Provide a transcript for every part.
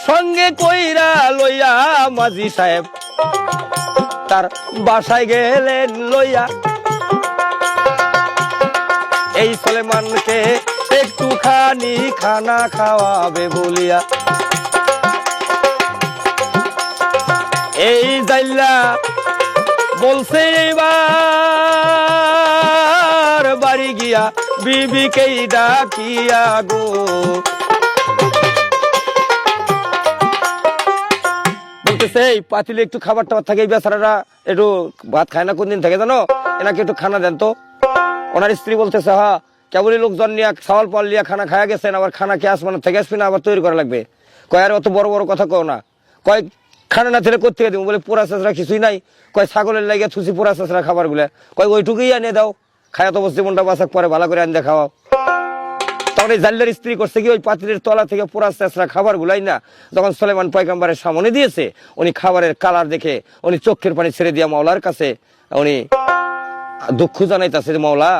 সঙ্গে কইরা লইয়া মাঝি সাহেব তার বাসায় গেলেন লইয়া এই সুলেমানকে একটুখানি খানা খাওয়াবে বলিয়া। এই জাইল্লা বলছে এবার বাড়ি গিয়া বিবিকেই ডাকিয়া গো। বলতেছে এই পাতিলে একটু খাবার টাবার থাকে, বেচারারা একটু ভাত খায় না, কোন দিন থাকে জানো, এনাকে একটু খানা দেন তো। ওনার স্ত্রী বলতেছে হ্যাঁ কেবলই লোকজন নিয়ে চাওয়াল পাল নিয়ে খানা খায়া গেছেন, আবার খানা কে আসমানের থেকে আসবি না, আবার তৈরি করা লাগবে। কয় আর অত বড় বড় কথা কও না, কয় খানা না থেকে করতে দেবো বলে পোড়া চেঁচড়া কিছুই নাই, কয় ছাগলের লাগিয়ে থুসি পোড়া চেঁচড়া খাবার গুলা, কয় ওইটুকুই এনে দাও, খায়া তো বসে মনটা বাসাক পরে ভালো করে আনতে খাওয়াও। তখন এই জাল্লার স্ত্রী করছে কি ওই পাতিলের তলা থেকে পোড়া চেঁচড়া খাবার গুলাই না যখন সুলেমান পয়গম্বরের সামনে দিয়েছে, উনি খাবারের কালার দেখে উনি চোখের পানি ছেড়ে দিয়া মাওলার কাছে উনি দুঃখ জানাইতেছে, মাওলা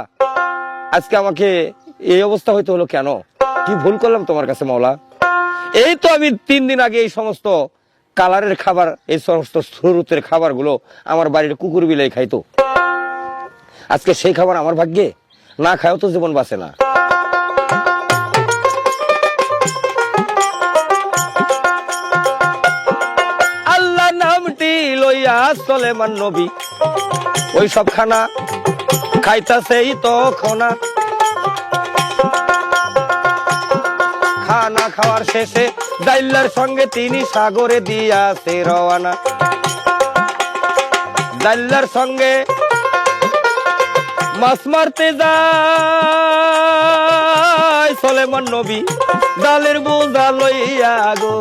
আজকে আমাকে এই অবস্থা হইতে হলো কেন, কি ভুল করলাম তোমার কাছে মাওলা। এই তো আমি 3 দিন আগে এই সমস্ত কালারের খাবার, এই সমস্ত সুরুতের খাবার গুলো আমার বাড়ির কুকুর বিলাই খাইতো, আজকে সেই খাবার আমার ভাগ্যে না খায়ও তো জীবন বাঁচে না। আল্লাহ নামটি লইয়া সুলেমান নবী ওই সব খানা খাইতাছেই তখন। খানা খাওয়ার শেষে জাইল্লার সঙ্গে তিনি সাগরে দিয়াছে রওয়ানা। জাইল্লার সঙ্গে মাছ মারতে যায় সুলেমান নবী জালের বোঝা লইয়া গো।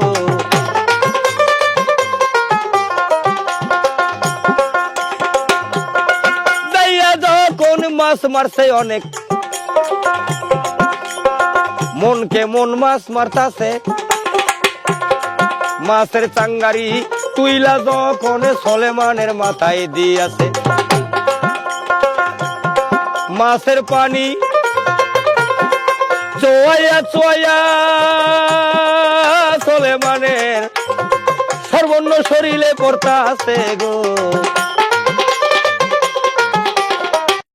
যখন মাছ মারছে অনেক, মনকে মন মাছ মারতাছে, মাছের চাঙ্গারি তুইলা যখন সুলেমানের মাথায় দিয়াছে, মাছের পানি চোয়া চোয়া সুলেমানের সর্বন্ন শরীরে পড়তাছে গো।